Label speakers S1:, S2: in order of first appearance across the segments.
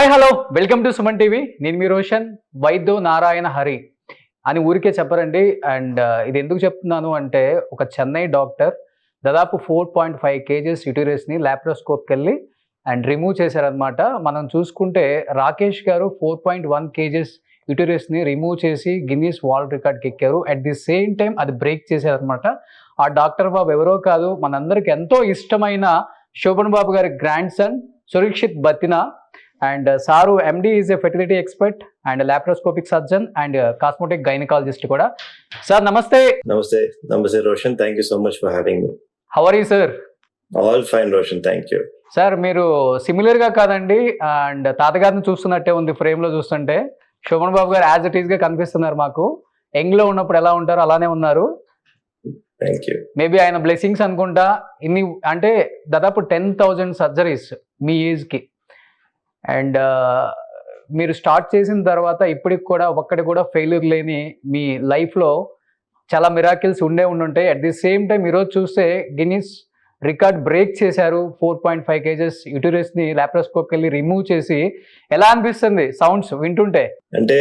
S1: Hi hello welcome to Suman TV. నేను మీ రోషన్. వైద్యో నారాయణ హరి అని ఊరికే చెప్పరండి. అండ్ ఇది ఎందుకు చెప్తున్నాను అంటే, ఒక చెన్నై డాక్టర్ దాదాపు 4.5 kgs యూటరస్ని ల్యాప్రోస్కోప్కి వెళ్ళి అండ్ రిమూవ్ చేశారనమాట. మనం చూసుకుంటే రాకేష్ గారు 4.1 kgs యూటరస్ని రిమూవ్ చేసి గిన్నీస్ వరల్డ్ రికార్డ్కి ఎక్కారు. అట్ ది సేమ్ టైం అది బ్రేక్ చేశారనమాట. ఆ డాక్టర్ బాబు ఎవరో కాదు, మనందరికి ఎంతో ఇష్టమైన శోభన్ బాబు గారి grandson Surakshit Battina. And sir MD is a fertility expert and laparoscopic surgeon and cosmetic gynaecologist కూడా. సార్ నమస్తే.
S2: నమస్తే. నమస్తే Roshan, thank you so much for having me.
S1: How are you sir?
S2: All fine Roshan, thank you.
S1: Sir మీరు similar గా కాదండి, and తాతగారిని చూస్తున్నట్టే ఉంది frame లో చూస్తుంటే. శోభన్ బాబు గారు యాజ్ ఇట్ ఈస్ గా కనిపిస్తున్నారు మాకు. యంగ్ లో ఉన్నప్పుడు ఎలా ఉంటారో అలానే ఉన్నారు.
S2: Thank you.
S1: మేబీ ఆయన బ్లెస్సింగ్స్ అనుకుంటా. ఇన్ని అంటే దాదాపు 10,000 సర్జరీస్ మీ ఏజ్ కి. అండ్ మీరు స్టార్ట్ చేసిన తర్వాత ఇప్పటికి కూడా ఒక్కటి కూడా ఫెయిల్యూర్ లేని మీ లైఫ్లో చాలా మిరాకిల్స్ ఉండుంటాయి. అట్ ది సేమ్ టైం ఈరోజు చూస్తే గిన్నీస్ రికార్డ్ బ్రేక్ చేశారు. 4.5 kgs యూటరస్ని లాప్రోస్కోప్కి వెళ్ళి రిమూవ్ చేసి. ఎలా అనిపిస్తుంది సౌండ్స్ వింటుంటే?
S2: అంటే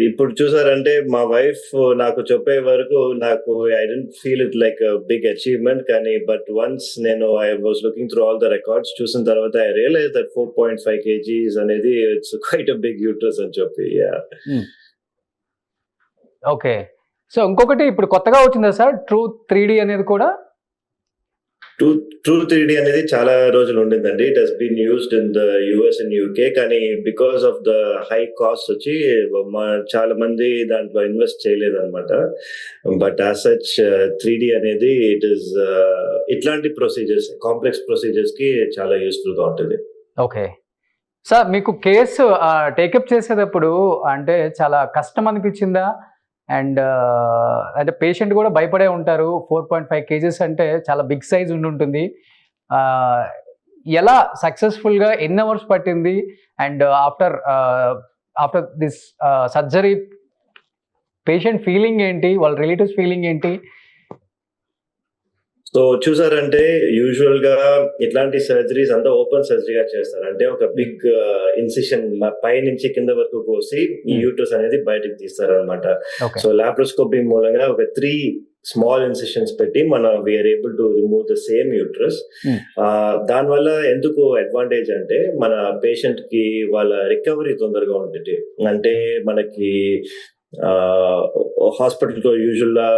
S2: ఇప్పుడు చూసారంటే మా వైఫ్ నాకు చెప్పే వరకు నాకు I don't feel it like big achievement, కానీ బట్ వన్స్ నేను I was looking through all the records చూసిన తర్వాత ఐ రియలైజ్ దట్ 4.5 kgs అనేది it's quite a big uterus అని చెప్పి.
S1: ఓకే. సో ఇంకొకటి ఇప్పుడు కొత్తగా వచ్చిందా సార్ ట్రూ 3D అనేది కూడా?
S2: ట్రూ 3D అనేది చాలా రోజులు ఉండిందండి. It has been used in the US and UK, కానీ because of the high cost వచ్చి చాలా మంది దాంట్లో ఇన్వెస్ట్ చేయలేదు అనమాట. బట్ యాజ్ సచ్ 3D అనేది ఇట్ ఈస్ ఇట్లాంటి ప్రొసీజర్స్, కాంప్లెక్స్ ప్రొసీజర్స్ కి చాలా యూస్ఫుల్ గా ఉంటుంది.
S1: ఓకే సార్, మీకు కేసు టేకప్ చేసేటప్పుడు అంటే చాలా కష్టం అనిపించిందా? అండ్ అంటే పేషెంట్ కూడా భయపడే ఉంటారు. 4.5 kgs అంటే చాలా బిగ్ సైజ్ ఉంటుంది. ఎలా సక్సెస్ఫుల్గా ఎన్ని అవర్స్ పట్టింది? And after this surgery patient feeling ఏంటి, వాళ్ళ రిలేటివ్స్ ఫీలింగ్ ఏంటి?
S2: సో చూసారంటే యూజువల్ గా ఇట్లాంటి సర్జరీస్ అంతా ఓపెన్ సర్జరీగా చేస్తారు. అంటే ఒక బిగ్ ఇన్సిషన్ పై నుంచి కింద వరకు కోసి ఈ యూటరస్ అనేది బయటకు తీస్తారు అనమాట. సో లాప్రోస్కోపీ మూలంగా ఒక 3 స్మాల్ ఇన్సిషన్స్ పెట్టి మనం we are able to remove the same uterus. దానివల్ల ఎందుకు అడ్వాంటేజ్ అంటే మన పేషెంట్ కి వాళ్ళ రికవరీ తొందరగా ఉంటుంది. అంటే మనకి హాస్పిటల్ లో యూజువల్ గా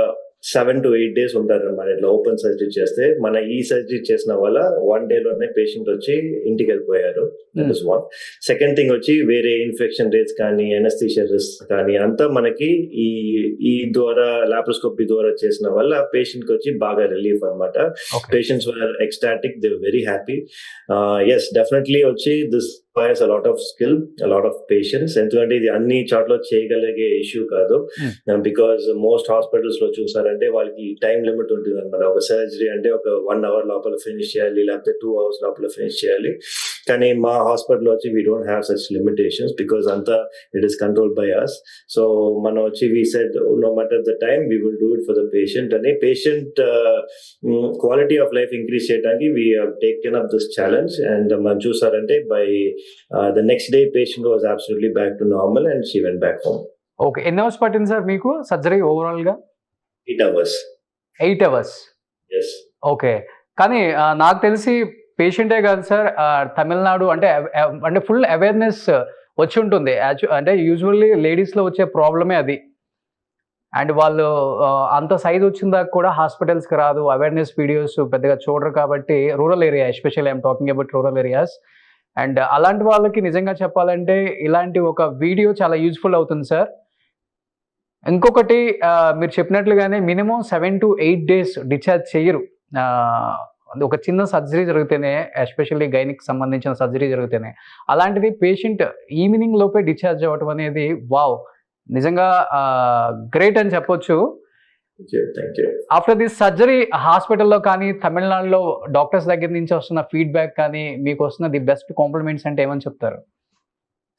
S2: 7 to 8 days ఉంటారు అన్నమాట ఇట్లా ఓపెన్ సర్జరీ చేస్తే. మన ఈ సర్జరీ చేసిన వల్ల 1 day లోనే పేషెంట్ వచ్చి ఇంటికి వెళ్ళిపోయారు. That is one. Second thing వచ్చి వేరే ఇన్ఫెక్షన్ రేట్స్ కానీ ఎనస్థీషియా రిస్క్ కానీ అంతా మనకి ఈ ద్వారా లాప్రోస్కోపీ ద్వారా చేసిన వల్ల పేషెంట్ కి వచ్చి బాగా రిలీఫ్ అనమాట. Patients were ecstatic, they were very happy. Yes definitely వచ్చి this requires a lot of skill, a lot of patience. ఎందుకంటే ఇది అన్ని చోట్ల చేయగలిగే ఇష్యూ కాదు. బికాస్ మోస్ట్ హాస్పిటల్స్ లో చూసారంటే వాళ్ళకి టైం లిమిట్ ఉంటుంది అనమాట. ఒక సర్జరీ అంటే ఒక 1 hour లోపల ఫినిష్ చేయాలి, లేకపోతే 2 hours లోపల ఫినిష్ చేయాలి. కానీ మా హాస్పిటల్ వచ్చి we don't have such limitations because అంతా it is control by us. So మనం వచ్చి we said no matter the time we will do it for the patient అని. Patient quality of life increase చేయడానికి we have taken up this challenge. And మనం చూసారంటే by the next day patient was absolutely back to normal and she went back home.
S1: Okay. ఎన్ని hours పట్టింది sir మీకు surgery overall గా?
S2: 8 hours.
S1: 8 hours.
S2: Yes.
S1: Okay. కానీ నాకు తెలిసి పేషెంటే కాదు సార్, తమిళనాడు అంటే ఫుల్ అవేర్నెస్ వచ్చి ఉంటుంది. అంటే యూజువల్లీ లేడీస్లో వచ్చే ప్రాబ్లమే అది. అండ్ వాళ్ళు అంత సైజ్ వచ్చిన దాకా కూడా హాస్పిటల్స్కి రాదు, అవేర్నెస్ వీడియోస్ పెద్దగా చూడరు. కాబట్టి rural area, especially I'm talking about rural areas. And అలాంటి వాళ్ళకి నిజంగా చెప్పాలంటే ఇలాంటి ఒక వీడియో చాలా యూజ్ఫుల్ అవుతుంది సార్. ఇంకొకటి మీరు చెప్పినట్లుగానే మినిమం 7 to 8 days డిశ్చార్జ్ చేయరు. ఒక చిన్న సర్జరీ జరిగితేనే, ఎస్పెషల్లీ గైనిక్ సంబంధించిన సర్జరీ జరిగితేనే. అలాంటిది పేషెంట్ ఈవినింగ్ లోపే డిశ్చార్జ్ అవ్వటం అనేది వావ్, నిజంగా గ్రేట్ అని చెప్పొచ్చు. ఆఫ్టర్ దిస్ సర్జరీ హాస్పిటల్లో కానీ తమిళనాడులో డాక్టర్స్ దగ్గర నుంచి వస్తున్న ఫీడ్బ్యాక్ కానీ మీకు వస్తున్న ది బెస్ట్ కాంప్లిమెంట్స్ అంటే ఏమని చెప్తారు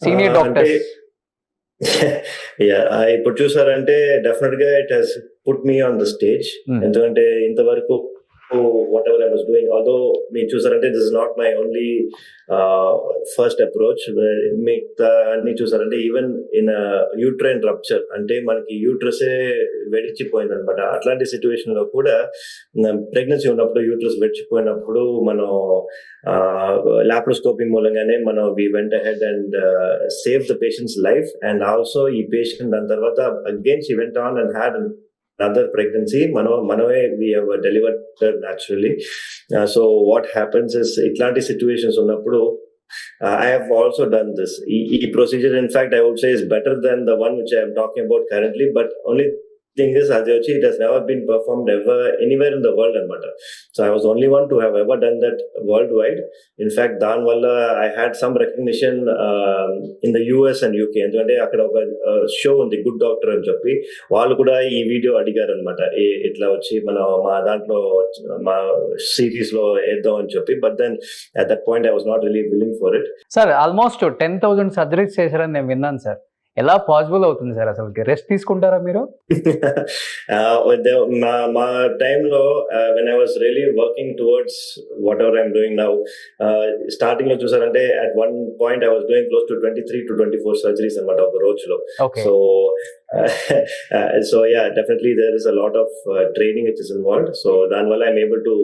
S1: సీనియర్ డాక్టర్స్?
S2: ఇప్పుడు చూసారంటే డెఫినెట్ గా it has put me on the stage. ఎందుకంటే ఇంతవరకు whatever I was doing. Although me చూసారంటే this is not my only first approach. మిగతా అన్ని చూసారంటే ఈవెన్ ఇన్ యూట్రైన్ రప్చర్ అంటే మనకి యూట్రసే వెడిచిపోయింది అనమాట. అట్లాంటి సిచ్యువేషన్ లో కూడా ప్రెగ్నెన్సీ ఉన్నప్పుడు యూట్రస్ వెడిచిపోయినప్పుడు మనం లాప్రోస్కోపీ మూలంగానే మనం we went ahead and save the patient's life. And also ఈ పేషెంట్ దాని తర్వాత again she went on and had another pregnancy. Manave we have delivered naturally. So what happens is itlanti situations unnappudu I have also done this. E procedure in fact I would say is better than the one which I am talking about currently, but only thing is Adyochi, it has never been performed ever anywhere in the world anamata. So I was the only one to have ever done that worldwide. In fact dan valla I had some recognition in the US and UK endukante akkada oka show undi Good Doctor అని చెప్పి వాళ్ళు కూడా ఈ video అడిగారు అనమాట. ఇట్లా వచ్చి మనం మా దాంట్లో మా సిరీస్ లో వేద్దాం అని చెప్పి. But then at that point I was not really willing for it.
S1: Sir almost 10,000 surgeries చేశారని నేను విన్నాను సార్. ఎలా పాసిబుల్ అవుతుంది సార్? అసలు రెస్ట్ తీసుకుంటారా మీరు?
S2: మా టైంలో when I was really working towards whatever I'm doing now, starting లో చూసారంటే at one point I was doing close to 23 to 24 surgeries అనమాట ఒక రోజులో. So yeah definitely there is a lot of training which is involved. So దానివల్ల I'm able to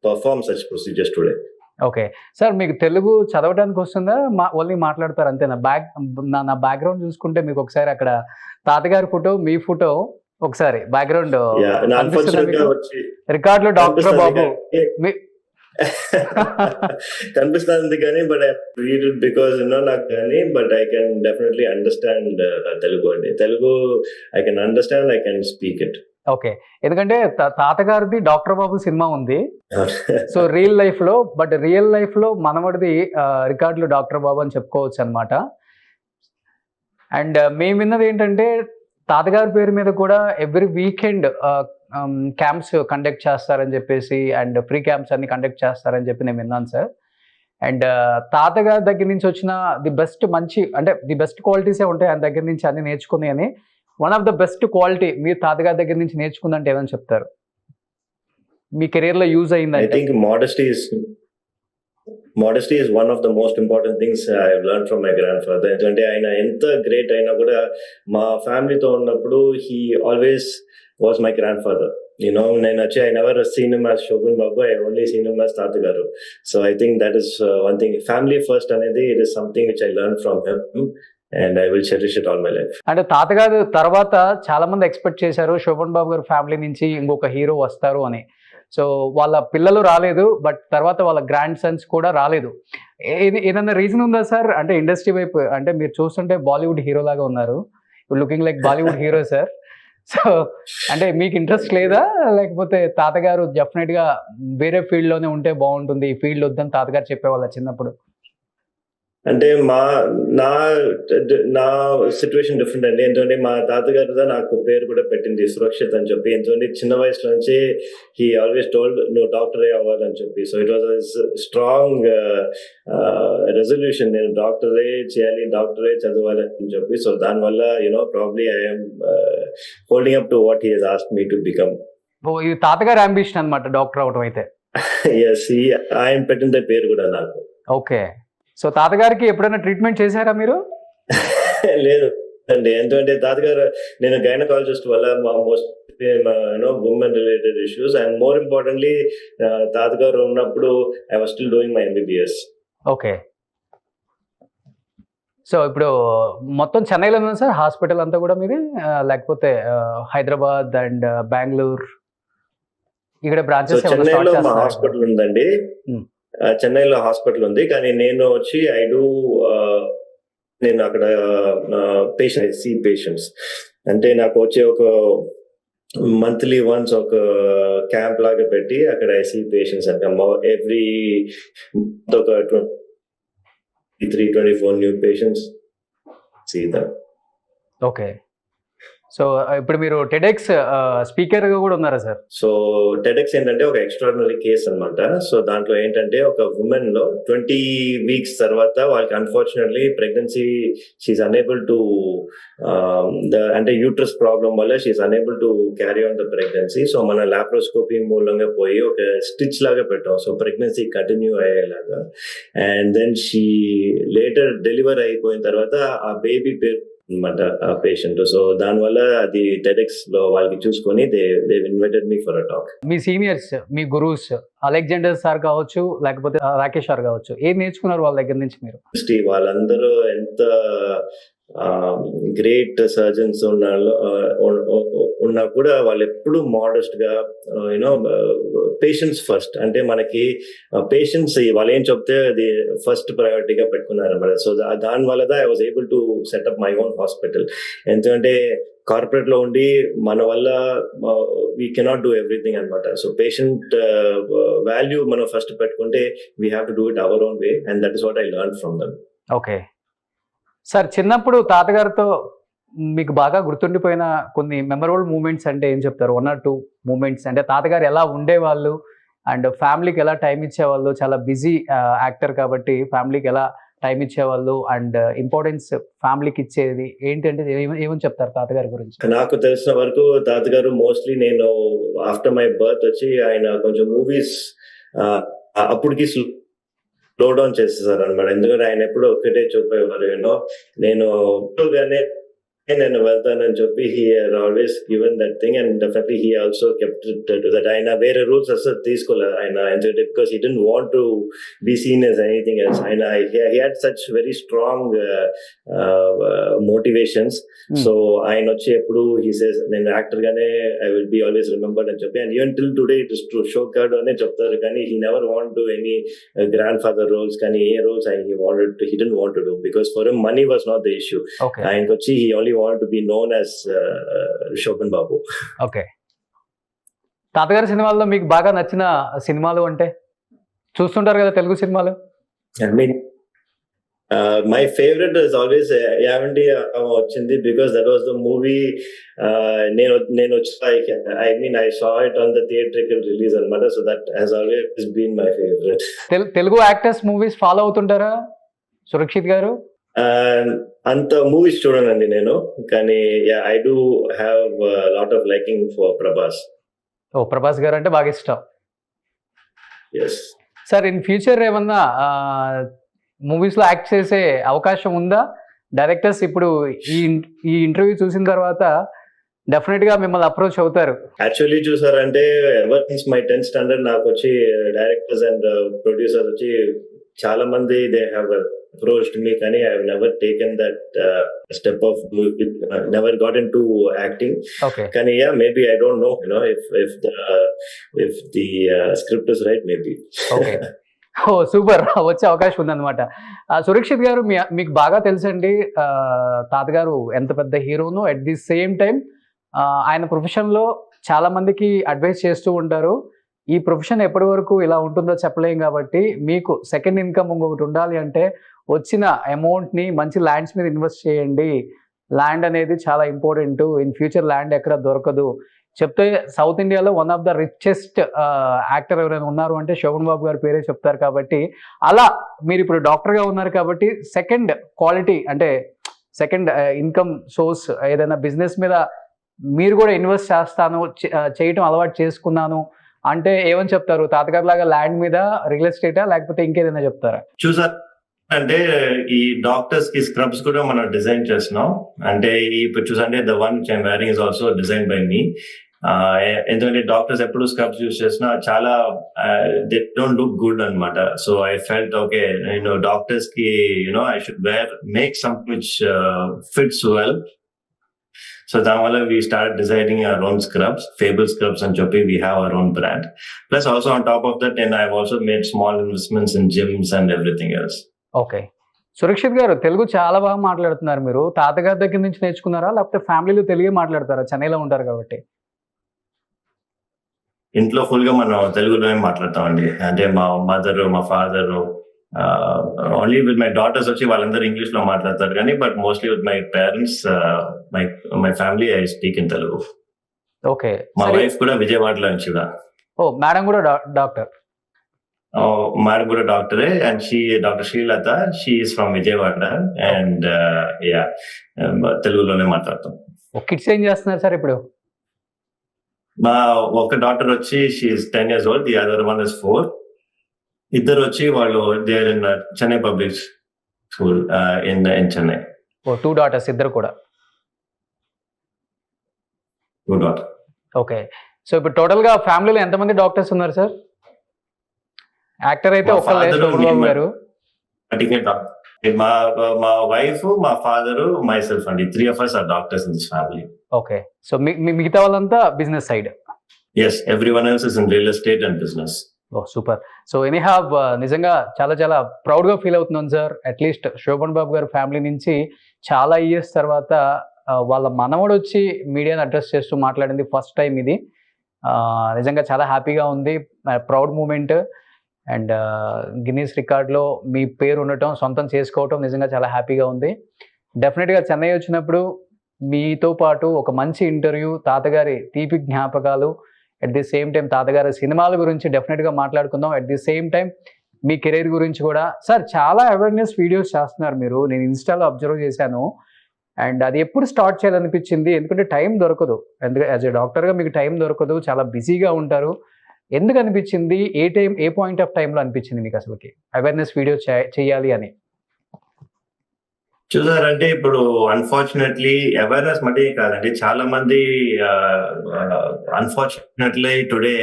S2: perform such procedures today.
S1: Okay sir, మీకు తెలుగు చదవడానికి వస్తుందా? Only మాట్లాడతారు అంతేనా? నా బ్యాక్గ్రౌండ్ చూసుకుంటే మీకు ఒకసారి అక్కడ తాతగారి ఫోటో, మీ ఫోటో ఒకసారి బ్యాక్గ్రౌండ్ రికార్డులో డాక్టర్ బాబు
S2: కనిపిస్తుంది కానీ but I read it because నాకు కానీ but I can definitely understand Telugu అండి. Telugu I can understand, I can speak it.
S1: Okay, ఎందుకంటే తాతగారిది డాక్టర్ బాబు సినిమా ఉంది సో రియల్ లైఫ్ లో, బట్ రియల్ లైఫ్ లో మనవడిది రికార్డులు డాక్టర్ బాబు అని చెప్పుకోవచ్చు అనమాట. అండ్ మేము విన్నది ఏంటంటే తాతగారి పేరు మీద కూడా ఎవ్రీ వీకెండ్ క్యాంప్స్ కండక్ట్ చేస్తారని చెప్పేసి, అండ్ ఫ్రీ క్యాంప్స్ అన్ని కండక్ట్ చేస్తారని చెప్పి నేను విన్నాను సార్. అండ్ తాతగారి దగ్గర నుంచి వచ్చిన ది బెస్ట్ మంచి అంటే ది బెస్ట్ క్వాలిటీసే ఉంటాయి ఆయన దగ్గర నుంచి అన్ని నేర్చుకుని అని. One of the best quality మీరు తాతగారి దగ్గర నుంచి నేర్చుకుందంటే ఏమని చెప్తారు? మీ కెరీర్ లో యూజ్ అయింది?
S2: I think modesty is one of the most important things I have learned from my grandfather. ఎందుకంటే ఆయన ఎంత గ్రేట్ అయినా కూడా మా ఫ్యామిలీతో ఉన్నప్పుడు he always was my grandfather. నేను వచ్చి I never seen him as Shobhan Babu, I only seen him as తాతగారు. So I think that is one thing. Family first అనేది it is something which I learned from him. And I will cherish it all my life.
S1: అంటే తాతగారు తర్వాత చాలా మంది expect చేశారు శోభన్ బాబు గారి family నుంచి ఇంకొక హీరో వస్తారు అని. సో వాళ్ళ పిల్లలు రాలేదు, బట్ తర్వాత వాళ్ళ గ్రాండ్ సన్స్ కూడా రాలేదు. ఏదన్నా రీజన్ ఉందా సార్? అంటే ఇండస్ట్రీ వైపు అంటే మీరు చూస్తుంటే బాలీవుడ్ హీరో లాగా ఉన్నారు, looking like Bollywood hero sir. So అంటే మీకు ఇంట్రెస్ట్ లేదా, లేకపోతే తాతగారు డెఫినెట్ గా వేరే ఫీల్డ్ లోనే ఉంటే బాగుంటుంది, ఈ ఫీల్డ్ వద్దని తాతగారు చెప్పేవాళ్ళ చిన్నప్పుడు?
S2: అంటే నా సిచ్యువేషన్ డిఫరెంట్ అండి. ఎందుకంటే మా తాతగారు నాకు పేరు కూడా పెట్టింది సురక్షిత్ అని చెప్పి. ఎందుకంటే చిన్న వయసు నుంచి హీ ఆల్వేస్ టోల్డ్ నువ్వు డాక్టరే అవ్వాలని చెప్పి. So it was strong resolution, నేను డాక్టరే చేయాలి, డాక్టరే చదవాలని చెప్పి. సో దానివల్ల probably I'm holding up to what he has asked me to become.
S1: ఇది తాతగారి అంబిషన్ అన్నమాట డాక్టర్ అవడం అయితే.
S2: ఎస్, ఆయన పెట్టిన పేరు కూడా నాకు.
S1: ఓకే, సో తాతగారికి ఎప్పుడైనా ట్రీట్మెంట్ చేశారా మీరు?
S2: లేదు అండి, ఎందుకంటే తాతగారు నేను గైనకాలజిస్ట్ వల్ల మా most women related issues and more importantly తాతగారు ఉన్నప్పుడు I was still doing my MBBS.
S1: Okay, so ఇప్పుడు మొత్తం చెన్నైలో ఉంది సార్ హాస్పిటల్ అంతా కూడా మీది, లేకపోతే హైదరాబాద్ అండ్ బెంగళూరు ఇక్కడ బ్రాంచెస్?
S2: చెన్నైలో మా హాస్పిటల్ ఉందండి, చెన్నైలో హాస్పిటల్ ఉంది. కానీ నేను వచ్చి నేను అక్కడ పేషెంట్స్ అంటే నాకు వచ్చే ఒక మంత్లీ వన్స్ ఒక క్యాంప్ లాగా పెట్టి అక్కడ ఐసీ పేషెంట్స్ అంటే ఎవ్రీ ఒక 23-24 new patients see that.
S1: Okay, so ఇప్పుడు మీరు టెడెక్స్ స్పీకర్గా కూడా ఉన్నారా సార్?
S2: సో టెడెక్స్ ఏంటంటే ఒక ఎక్స్ట్రాడినరీ కేస్ అన్నమాట. సో దాంట్లో ఏంటంటే ఒక ఉమెన్ లో 20 వీక్స్ తర్వాత వాళ్ళకి unfortunately pregnancy she's unable to అంటే యూట్రస్ ప్రాబ్లం వల్ల she's unable to carry on the pregnancy. So మన లాప్రోస్కోపీ మూలంగా పోయి ఒక స్టిచ్ లాగా పెట్టాం, సో ప్రెగ్నెన్సీ కంటిన్యూ అయ్యేలాగా. And then she later deliver అయిపోయిన తర్వాత ఆ బేబీ పేరు అనమాట ఆ పేషెంట్. సో దానివల్ల అది టెడెక్స్ లో వాళ్ళకి చూసుకొని they invited me for a talk.
S1: మీ సీనియర్స్, మీ గురువుస్ అలెగ్జాండర్ సార్ కావచ్చు, లేకపోతే రాకేష్ సార్ కావచ్చు, ఏది నేర్చుకున్నారు వాళ్ళ దగ్గర నుంచి మీరు?
S2: వాళ్ళందరూ ఎంత గ్రేట్ సర్జన్స్ ఉన్నా కూడా వాళ్ళు ఎప్పుడు మోడెస్ట్ గా యూనో పేషెంట్స్ ఫస్ట్, అంటే మనకి పేషెంట్స్ వాళ్ళు ఏం చెప్తే అది ఫస్ట్ ప్రయారిటీగా పెట్టుకున్నారు అన్నమాట. సో దాని వల్ల I was able to set up my own hospital. ఎందుకంటే కార్పొరేట్ లో ఉండి మన వల్ల వీ కెనాట్ డూ ఎవ్రీథింగ్ అనమాట. సో పేషెంట్ వాల్యూ మనం ఫస్ట్ పెట్టుకుంటే we have to do it our own way, and that is what I learn from them.
S1: Okay sir, చిన్నప్పుడు తాతగారితో మీకు బాగా గుర్తుండిపోయిన కొన్ని మెమరబుల్ మూమెంట్స్ అంటే ఏం చెప్తారు? 1 or 2 మూమెంట్స్. అంటే తాతగారు ఎలా ఉండేవాళ్ళు అండ్ ఫ్యామిలీకి ఎలా టైం ఇచ్చేవాళ్ళు? చాలా బిజీ యాక్టర్ కాబట్టి ఫ్యామిలీకి ఎలా టైం ఇచ్చేవాళ్ళు అండ్ ఇంపార్టెన్స్ ఫ్యామిలీకి ఇచ్చేది ఏంటంటే ఏమని చెప్తారు తాతగారి గురించి?
S2: నాకు తెలిసిన వరకు తాతగారు మోస్ట్లీ నేను ఆఫ్టర్ మై బర్త్ వచ్చి ఆయన కొంచెం మూవీస్ అప్పటికి స్లో డౌన్ చేసేసారు అనమాట. ఎందుకంటే ఆయన ఎప్పుడు ఒక్కటే చెప్పేవారు, యూనో నేను వెళ్తానని చెప్పి he always given that thing, and definitely he also kept to that. ఆయన వేరే రూల్స్ అసలు తీసుకోలేదు ఆయన, ఎందుకంటే because he don't want to be seen as anything else. ఆయన he had such very strong motivations. So ఆయన వచ్చి ఎప్పుడు హీ సేస్ నేను యాక్టర్ గానే I will be always remembered అని చెప్పి, and even till today it is to show card అనే చెప్తారు. కానీ he never want to any grandfather roles కానీ ఏ రోల్స్ ఆయన he don't want to do, because for him money was not the issue. ఆయనకి వచ్చి he only want to be known as Shobhan Babu.
S1: Okay, తాతగారి సినిమాల్లో మీకు బాగా నచ్చిన సినిమాలు అంటే? చూస్తుంటారు కదా తెలుగు సినిమాలు.
S2: I mean my favorite is always Yavanti వచ్చింది, because that was the movie నేను I saw it on the theatrical release అన్నమాట. So that has always been my favorite.
S1: Telugu actors movies follow అవుతుంటారా సురక్షిత్ గారు?
S2: అంత మూవీస్ చూడనండి నేను, కానీ I do have lot of liking for Prabhas.
S1: Oh, Prabhas గారు అంటే బాగా ఇష్టం.
S2: ఎస్
S1: సార్, ఇన్ ఫ్యూచర్ ఏమన్నా మూవీస్ లో యాక్ట్ చేసే అవకాశం ఉందా? డైరెక్టర్స్ ఇప్పుడు ఈ ఇంటర్వ్యూ చూసిన తర్వాత డెఫినెట్ గా మిమ్మల్ని అప్రోచ్ అవుతారు.
S2: యాక్చువల్లీ చూసారంటే ever since my 10th standard నాకు వచ్చి డైరెక్టర్స్ అండ్ ప్రొడ్యూసర్స్ వచ్చి చాలా మంది దే హ్యావ్ approached me, కానీ I have never taken that step of never got into acting.
S1: Okay.
S2: కానీ maybe I don't know, if the script is right, maybe.
S1: Okay. Oh super, వచ్చే అవకాశం ఉందన్నమాట. సురక్షిత్ గారు, మీకు బాగా తెలుసండి తాతగారు ఎంత పెద్ద హీరోను, అట్ ది సేమ్ టైం ఆయన ప్రొఫెషన్లో చాలా మందికి అడ్వైస్ చేస్తూ ఉంటారు. ఈ ప్రొఫెషన్ ఎప్పటి వరకు ఇలా ఉంటుందో చెప్పలేం, కాబట్టి మీకు సెకండ్ ఇన్కమ్ ఇంకొకటి ఉండాలి అంటే వచ్చిన అమౌంట్ని మంచి ల్యాండ్స్ మీద ఇన్వెస్ట్ చేయండి. ల్యాండ్ అనేది చాలా ఇంపార్టెంట్, ఇన్ ఫ్యూచర్ ల్యాండ్ ఎక్కడ దొరకదు చెప్తే సౌత్ ఇండియాలో one of the richest actor ఎవరైనా ఉన్నారు అంటే శోభన్ బాబు గారి పేరే చెప్తారు. కాబట్టి అలా మీరు ఇప్పుడు డాక్టర్గా ఉన్నారు కాబట్టి సెకండ్ క్వాలిటీ అంటే సెకండ్ ఇన్కమ్ సోర్స్ ఏదైనా బిజినెస్ మీద మీరు కూడా ఇన్వెస్ట్ చేస్తాను, చేయటం అలవాటు చేసుకున్నాను అంటే ఏమని చెప్తారు? తాతగారు లాగా ల్యాండ్ మీద, రియల్ ఎస్టేటా, లేకపోతే ఇంకేదైనా చెప్తారా?
S2: చూసారు అంటే ఈ డాక్టర్స్ కి స్క్రబ్స్ కూడా మనం డిజైన్ చేస్తున్నాం. అంటే ఇప్పుడు చూసంటే the one which I'm wearing is also design by me. ఎందుకంటే డాక్టర్స్ ఎప్పుడు స్క్రబ్స్ యూస్ చేసినా చాలా దే డోంట్ లుక్ గుడ్ అనమాట. So I felt okay, doctors కి I should make something which fits well. So దానివల్ల we started designing our own scrubs, Fable Scrubs అని చెప్పి we have our own brand. Plus also on top of that, and I've also made small investments in gyms and everything else.
S1: Okay, Surakshit గారు తెలుగు చాలా బాగా మాట్లాడుతున్నారు. మీరు తాతగారి దగ్గర నుంచి నేర్చుకున్నారా, లేకపోతే ఫ్యామిలీలో తెలుగే మాట్లాడతారా? చెన్నైలో ఉంటారు కాబట్టి.
S2: ఇంట్లో ఫుల్ గా మనం తెలుగులోనే మాట్లాడతామండి. అంటే మా మదర్, మా father, only with my daughters వచ్చి వాళ్ళందరూ ఇంగ్లీష్ లో మాట్లాడతారు కానీ but mostly with my parents my family I speak in Telugu.
S1: Okay.
S2: మా వైఫ్ కూడా విజయవాడలో నుంచి కూడా.
S1: ఓ మేడం కూడా డాక్టర్.
S2: మేడం కూడా డాక్టరే and doctor Srilatha, she is from Vijayawada and తెలుగులోనే మాట్లాడతాం.
S1: కిడ్స్ ఏం చేస్తున్నారు సార్ ఇప్పుడు?
S2: మా ఒక డాక్టర్ వచ్చి she is 10 years old, the other one is 4. ఇద్దరు వచ్చి వాళ్ళు there in Chennai public school in Chennai.
S1: Oh 2 daughters ఇద్దరు కూడా.
S2: 2 daughters.
S1: ఓకే. సో ఇప్పుడు టోటల్ గా ఫ్యామిలీలో ఎంతమంది డాక్టర్స్ ఉన్నారు సార్? యాక్టర్ అయితే ఒక్కరు గారు.
S2: మా వైఫ్, మా ఫాదర్, మై సెల్ఫ్ అండి, 3 of us are doctors in this family.
S1: ఓకే. సో మిగతా వాళ్ళంతా business side?
S2: Yes, everyone else is in real estate and business.
S1: Oh super. So any have నిజంగా చాలా చాలా ప్రౌడ్గా ఫీల్ అవుతున్నాను సార్. అట్లీస్ట్ శోభన్ బాబు గారి ఫ్యామిలీ నుంచి చాలా ఇయర్స్ తర్వాత వాళ్ళ మనవడు వచ్చి మీడియాని అడ్రస్ చేస్తూ మాట్లాడింది ఫస్ట్ టైం ఇది. నిజంగా చాలా హ్యాపీగా ఉంది, ప్రౌడ్ మూమెంట్. అండ్ గిన్నీస్ రికార్డ్లో మీ పేరు ఉండటం, సొంతం చేసుకోవటం నిజంగా చాలా హ్యాపీగా ఉంది. డెఫినెట్గా చెన్నై వచ్చినప్పుడు మీతో పాటు ఒక మంచి ఇంటర్వ్యూ, తాతగారి తీపి జ్ఞాపకాలు, అట్ ది సేమ్ టైం తాతగారి సినిమాల గురించి డెఫినెట్గా మాట్లాడుకుందాం. At the same time me career గురించి కూడా. సార్ చాలా అవేర్నెస్ వీడియోస్ చేస్తున్నారు మీరు, నేను ఇన్స్టాలో అబ్జర్వ్ చేశాను. అండ్ అది ఎప్పుడు స్టార్ట్ చేయాలనిపించింది? ఎందుకంటే టైం దొరకదు, ఎందుకంటే యాజ్ ఎ డాక్టర్గా మీకు టైం దొరకదు, చాలా బిజీగా ఉంటారు. ఎందుకు అనిపించింది? ఏ పాయింట్ ఆఫ్ టైంలో అనిపించింది మీకు అసలుకి అవేర్నెస్ వీడియో చేయాలి అని?
S2: చూసారంటే ఇప్పుడు అన్ఫార్చునేట్లీ అవేర్నెస్ మటే కాదండి, చాలా మంది అన్ఫార్చునేట్లీ టుడే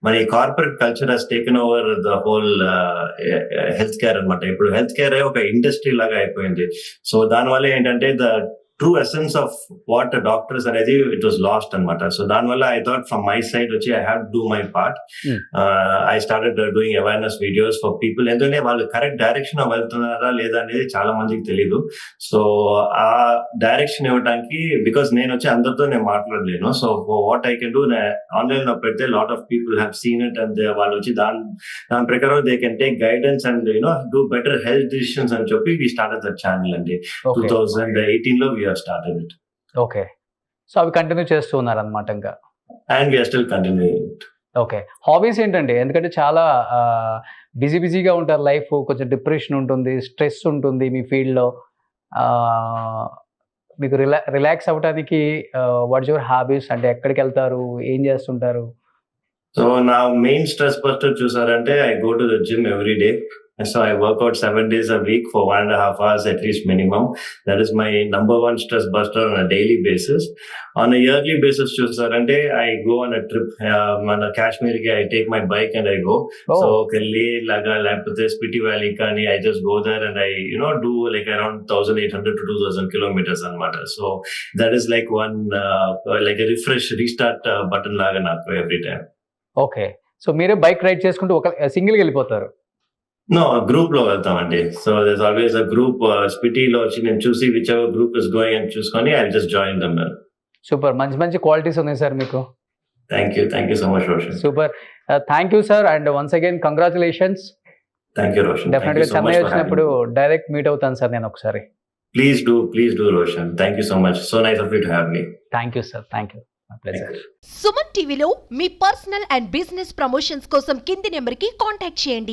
S2: మన corporate culture has taken over the whole health care అనమాట. ఇప్పుడు హెల్త్ కేర్ ఒక ఇండస్ట్రీ లాగా అయిపోయింది. సో దానివల్ల ఏంటంటే the true essence of what doctors అనేది ఇట్ వాస్ లాస్ట్ అనమాట. సో దానివల్ల I thought from my side వచ్చి I have to do my part. I started doing awareness videos for people. ఎందుకంటే వాళ్ళు కరెక్ట్ డైరెక్షన్ వెళ్తున్నారా లేదా అనేది చాలా మందికి తెలీదు. సో ఆ డైరెక్షన్ ఇవ్వడానికి, బికాస్ నేను వచ్చి అందరితో నేను మాట్లాడలేను. So what I can do, online లో పెడితే lot of people have seen it and వాళ్ళు వచ్చి దాని ప్రకారం they can take guidance and do better health decisions అని చెప్పి వి స్టార్టెడ్ ద ఛానల్ అండి. 2018 we have started it.
S1: Okay. So అవి కంటిన్యూ చేస్తూ ఉన్నారనమాట ఇంకా?
S2: And we are still continuing it.
S1: Okay. Hobbies ఏంటండి? ఎందుకంటే చాలా బిజీగా ఉంటారు, లైఫ్ కొంచెం డిప్రెషన్ ఉంటుంది, స్ట్రెస్ ఉంటుంది మీ ఫీల్డ్లో. మీకు రిలాక్స్ అవ్వడానికి వాట్స్ యువర్ హాబీస్? అంటే ఎక్కడికి వెళ్తారు, ఏం చేస్తుంటారు?
S2: సో నా మెయిన్ స్ట్రెస్ బస్టర్ చూసారంటే I go to the gym every day. So I work out 7 days a week for 1.5 hours at least minimum. That is my number one stress buster on a daily basis. On a yearly basis, chusarante I go on a trip. Mana Kashmir ki I take my bike and I go.
S1: Oh.
S2: So Leh laga lapate Spiti Valley kani I just go there and I do like around 1,800 to 2,000 kilometers anamata. So that is like one like a refresh restart button laga naku every time.
S1: Okay. So మీరే bike ride చేసుకుంటూ ఒక సింగిల్గా వెళ్ళిపోతారు?
S2: No, group లో వెళ్తామండి. So there's always a group. స్పిటీలో వచ్చి నేను చూసి which ever group is going అని చూసుకొని I just join them.
S1: Super. మంచి క్వాలిటీస్ ఉన్నాయి సార్ మీకు.
S2: Thank you so much Roshan.
S1: Super. Thank you sir and once again congratulations.
S2: Thank you Roshan.
S1: డెఫినెట్గా చెన్నై వచ్చినప్పుడు డైరెక్ట్ మీట్ అవుతాను సార్ నేను ఒకసారి.
S2: Please do Roshan. Thank you so much. So nice of you to have me.
S1: Thank you sir. Thank you.
S3: Suman టీవీలో మీ personal and business promotions కోసం కింది నెంబర్కి contact చేయండి.